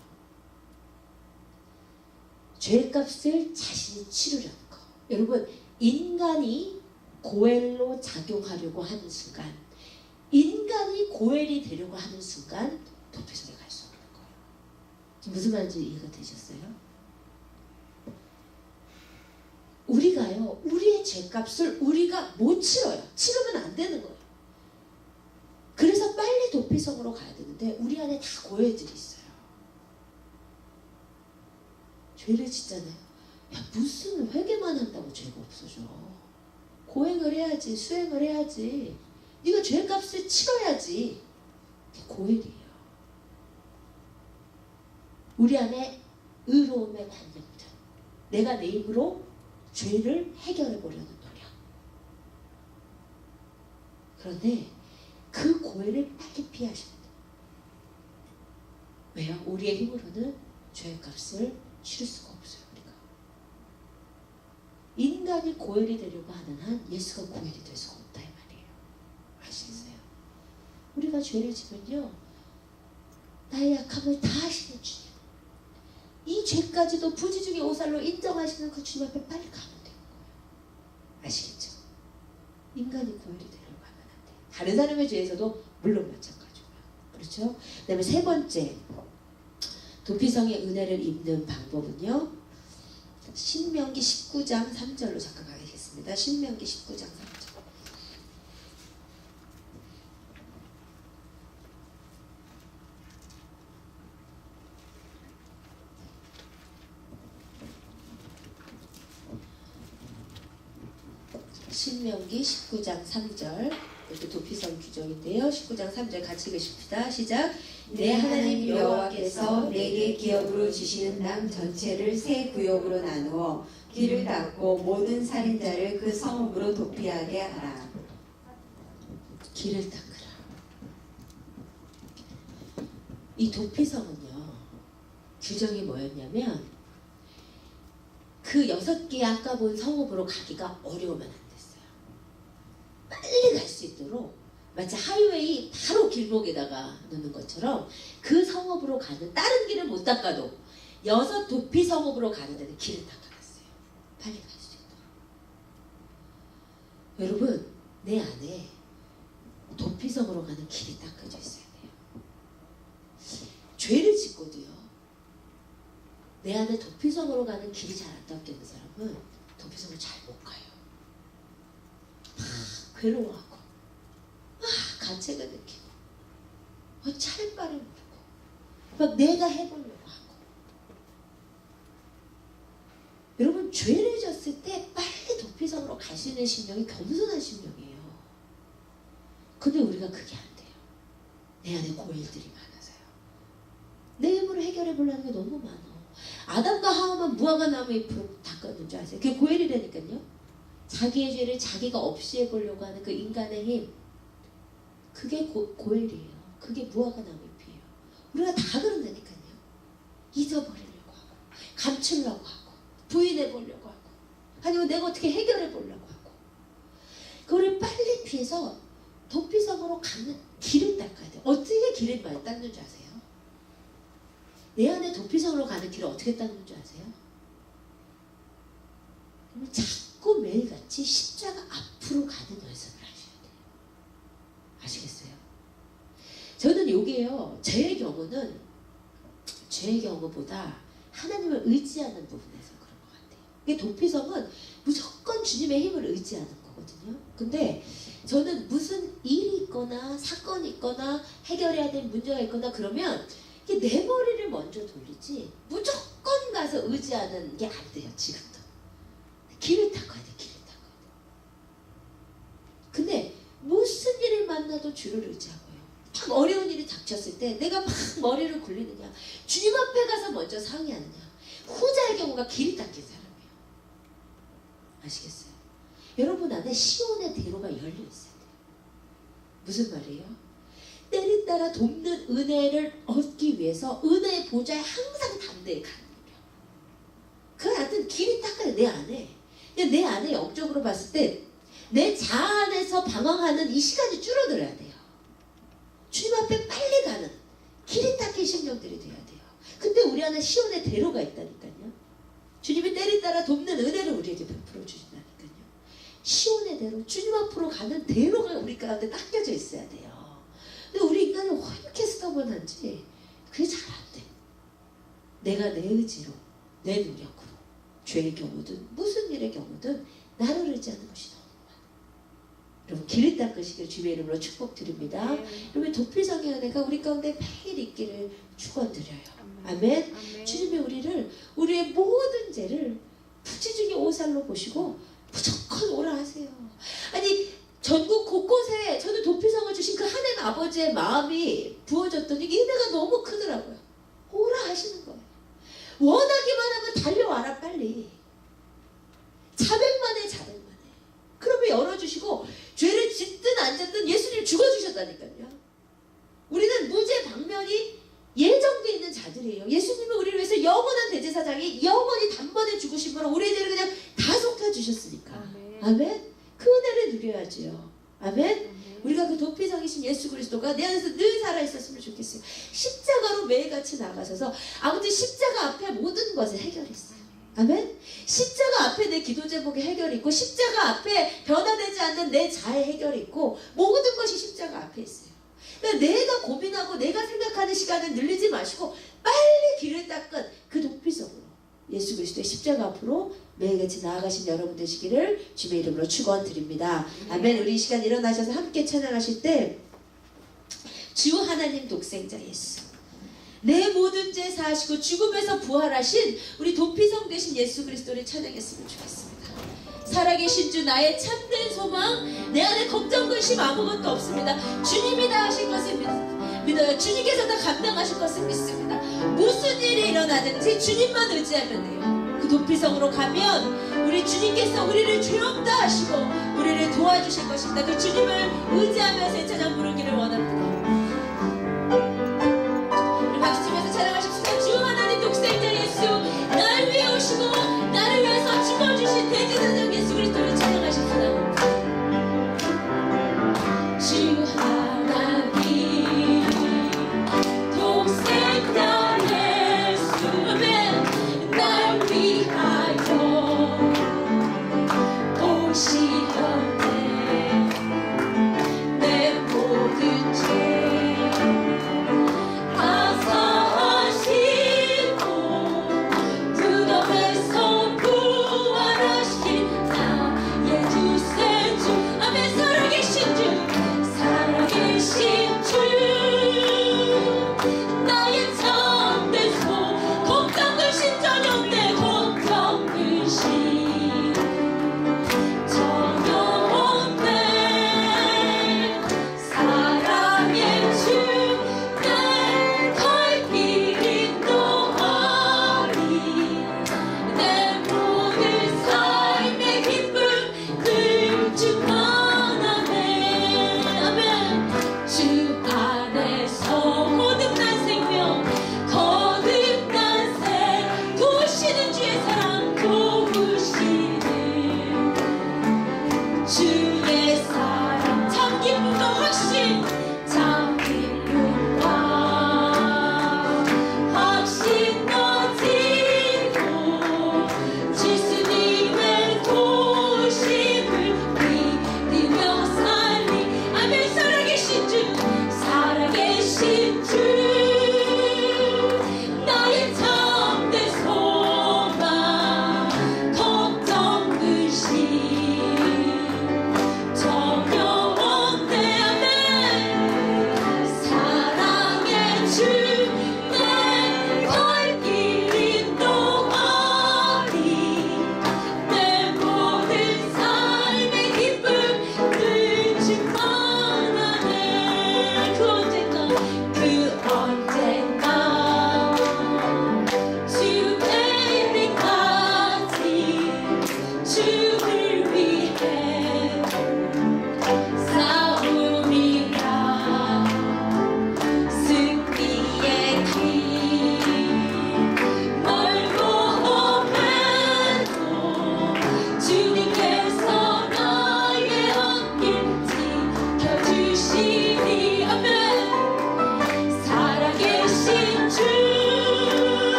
죄의 값을 자신이 치르려는 거. 여러분 인간이 고엘로 작용하려고 하는 순간 인간이 고엘이 되려고 하는 순간 도피성에 갈 수 없는 거예요. 지금 무슨 말인지 이해가 되셨어요? 우리가요, 우리의 죄값을 우리가 못 치러요. 치르면 안 되는 거예요. 그래서 빨리 도피성으로 가야 되는데 우리 안에 다 고해들이 있어요. 죄를 짓잖아요. 야, 무슨 회개만 한다고 죄가 없어져. 고행을 해야지, 수행을 해야지. 네가 죄값을 치러야지. 고해이에요. 우리 안에 의로움의 관념들. 내가 내 힘으로 죄를 해결해 보려는 노력. 그런데 그 고해를 빨리 피하셔야 돼요. 왜요? 우리의 힘으로는 죄의 값을 치를 수가 없어요. 우리가. 인간이 고해이 되려고 하는 한 예수가 고해이 될 수가 없다 이 말이에요. 아시겠어요? 우리가 죄를 지면요. 나의 약함을 다 아시는 주님. 이 죄까지도 부지 중에 오살로 인정하시는 그 주님 앞에 빨리 가면 되는 거예요. 아시겠죠? 인간이 고해이 되려고 하면 안 돼요. 다른 사람의 죄에서도 물론 마찬가지고요. 그렇죠? 그 다음에 세 번째 도피성의 은혜를 입는 방법은요. 신명기 19장 3절로 잠깐 가겠습니다. 신명기 19장 3절. 신명기 19장 3절 이렇게 도피성 규정인데요. 19장 3절 같이 읽으십시다. 시작. 내 하나님 여호와께서 내게 기업으로 주시는 땅 전체를 세 구역으로 나누어 길을 닫고 모든 살인자를 그 성읍으로 도피하게 하라. 길을 닦으라. 이 도피성은요. 규정이 뭐였냐면 그 6개 아까 본 성읍으로 가기가 어려우면 안 됐어요. 빨리 갈 수 있도록 마치 하이웨이 바로 길목에다가 놓는 것처럼 그 성읍으로 가는 다른 길을 못 닦아도 6 도피 성읍으로 가는 데는 길을 닦아놨어요. 빨리 갈 수 있도록. 여러분, 내 안에 도피 성으로 가는 길이 닦아져 있어야 돼요. 죄를 짓고도요, 내 안에 도피성으로 가는 길이 잘 안 닦여 있는 사람은 도피성을 잘 못 가요. 막 괴로워하고, 막 간책을 느끼고, 막 차를 바를 모르고, 막 내가 해보려고 하고. 여러분, 죄를 졌을 때 빨리 도피성으로 갈 수 있는 심령이 겸손한 심령이에요. 근데 우리가 그게 안 돼요. 내 안에 고일들이 많아서요. 내 힘으로 해결해 보려는 게 너무 많아. 아담과 하와만 무화과 나무 잎으로 닦았는 줄 아세요? 그게 고일이라니까요. 자기의 죄를 자기가 없이 해보려고 하는 그 인간의 힘, 그게 고일이에요. 그게 무화과 나무 잎이에요. 우리가 다 그런다니까요. 잊어버리려고 하고, 감추려고 하고, 부인해 보려고 하고, 아니면 내가 어떻게 해결해 보려고 하고. 그거를 빨리 피해서 도피성으로 가는 길을 닦아야 돼요. 어떻게 길을 많이 닦는 줄 아세요? 내 안에 도피성으로 가는 길을 어떻게 닦는 줄 아세요? 자꾸 매일같이 십자가 앞으로 가는 연습을 하셔야 돼요. 아시겠어요? 저는 요게요, 저의 경우보다 하나님을 의지하는 부분에서 그런 것 같아요. 이게 도피성은 무조건 주님의 힘을 의지하는 거거든요. 근데 저는 무슨 일이 있거나 사건이 있거나 해결해야 될 문제가 있거나 그러면 내 머리를 먼저 돌리지 무조건 가서 의지하는 게 안 돼요. 지금도 길을 닦아야 돼. 길을 닦아야 돼. 근데 무슨 일을 만나도 주를 의지하고요. 딱 어려운 일이 닥쳤을 때 내가 막 머리를 굴리느냐, 주님 앞에 가서 먼저 상의하느냐, 후자의 경우가 길이 닦인 사람이에요. 아시겠어요? 여러분 안에 시온의 대로가 열려 있어야 돼요. 무슨 말이에요? 때를 따라 돕는 은혜를 얻기 위해서 은혜의 보좌에 항상 담대히 가는 거예요. 그 하여튼 길이 닦아요. 내 안에. 내 안에 영적으로 봤을 때 내 자아 안에서 방황하는 이 시간이 줄어들어야 돼요. 주님 앞에 빨리 가는 길이 닦인 심령들이 돼야 돼요. 근데 우리 안에 시온의 대로가 있다니까요. 주님이 때를 따라 돕는 은혜를 우리에게 베풀어 주신다니까요. 시온의 대로, 주님 앞으로 가는 대로가 우리 가운데 닦여져 있어야 돼요. 근데 우리 인간은 왜 이렇게 스터번한지 그게 잘 안 돼. 내가 내 의지로, 내 노력으로, 죄의 경우든 무슨 일의 경우든 나를 의지하는 것이 너무 많아. 여러분, 길을 닦으시길 주의 이름으로 축복드립니다. 여러분, 도피성의 은혜가 우리 가운데 매일 있기를 축원드려요. 아멘. 주님이 우리의 모든 죄를 부지중에 오살로 보시고 무조건 오라 하세요. 아니, 전국 곳곳에 저는 도피성을 주신 그 하나님 아버지의 마음이 부어졌더니 은혜가 너무 크더라고요. 오라 하시는 거예요. 원하기만 하면 달려와라 빨리. 자백만 해. 그러면 열어주시고 죄를 짓든 안 짓든 예수님 죽어주셨다니까요. 우리는 무죄 방면이 예정되어 있는 자들이에요. 예수님은 우리를 위해서 영원한 대제사장이 영원히 단번에 죽으심으로 우리의 죄를 그냥 다 속아주셨으니까. 아멘. 그 은혜를 누려야지요. 아멘. 우리가 그 도피성이신 예수 그리스도가 내 안에서 늘 살아있었으면 좋겠어요. 십자가로 매일같이 나가셔서 아무튼 십자가 앞에 모든 것을 해결했어요. 아멘. 십자가 앞에 내 기도 제목의 해결이 있고, 십자가 앞에 변화되지 않는 내 자의 해결이 있고, 모든 것이 십자가 앞에 있어요. 그러니까 내가 고민하고 내가 생각하는 시간을 늘리지 마시고 빨리 길을 닦은 그 도피성으로 예수 그리스도의 십자가 앞으로 매일같이 나아가신 여러분 되시기를 주의 이름으로 축원드립니다. 아멘. 우리 이 시간 일어나셔서 함께 찬양하실 때 주 하나님 독생자 예수, 내 모든 죄 사하시고 죽음에서 부활하신 우리 도피성 되신 예수 그리스도를 찬양했으면 좋겠습니다. 살아계신 주, 나의 참된 소망, 내 안에 걱정 근심 아무것도 없습니다. 주님이 다 하신 것을 믿어요. 주님께서 다 감당하실 것을 믿습니다. 무슨 일이 일어나든지 주님만 의지하면 돼요. 그 도피성으로 가면 우리 주님께서 우리를 죄 없다 하시고 우리를 도와주실 것입니다. 그 주님을 의지하면서 이 찬양 부르기를 원합니다. 우리 박수 치면서 찬양하십시다. 주 하나님 독생자 예수, 날 위해 오시고 나를 위해서 죽어주신 대제사장 예수 그리스도를 찬양하십시다. 주 하나님 독생자 예수, 아멘.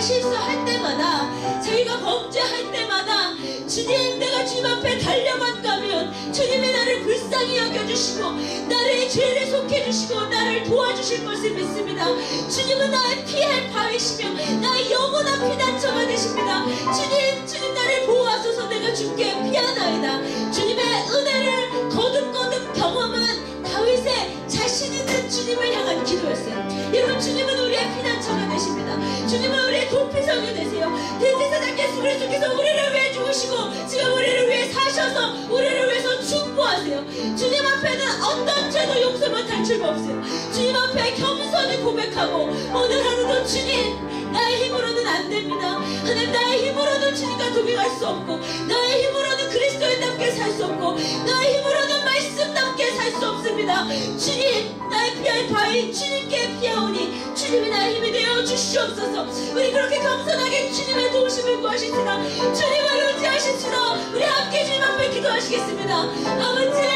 실수할 때마다, 저희가 범죄할 때마다 주님, 내가 주님 앞에 달려만 가면 주님이 나를 불쌍히 여겨주시고 나를 죄를 속해주시고 나를 도와주실 것을 믿습니다. 주님은 나의 피할 바위시며 나의 영원한 피난처가 되십니다. 주님 나를 보호하소서. 내가 주께 피하나이다. 주님의 은혜를 거듭거듭 경험한 다윗의 자신 있는 주님을 향한 기도였어요. 여러분, 주님은 우리의 피난처가 되십니다. 주님은 우리의 도피성이 되세요. 대제사장께서 그리스도께서 우리를 위해 죽으시고 지금 우리를 위해 사셔서 우리를 위해서 충고하세요. 주님 앞에는 어떤 죄도 용서 못할 죄가 없어요. 주님 앞에 겸손히 고백하고 오늘 하루도 주님, 나의 힘으로는 안 됩니다. 하나님, 나의 힘으로는 주님과 동행할 수 없고 나의 힘으로는 그리스도인답게 살 수 없고 나의 힘으로는 말씀답게 살 수 없습니다. 주님, 나의 피할 바위 주님께 피하오니 주님이 나의 힘이 되어 주시옵소서. 우리 그렇게 겸손하게 주님의 도우심을 구하십시다. 주님을 의지하십시다. 우리 함께 주님 앞에 기도하시겠습니다. 아버지,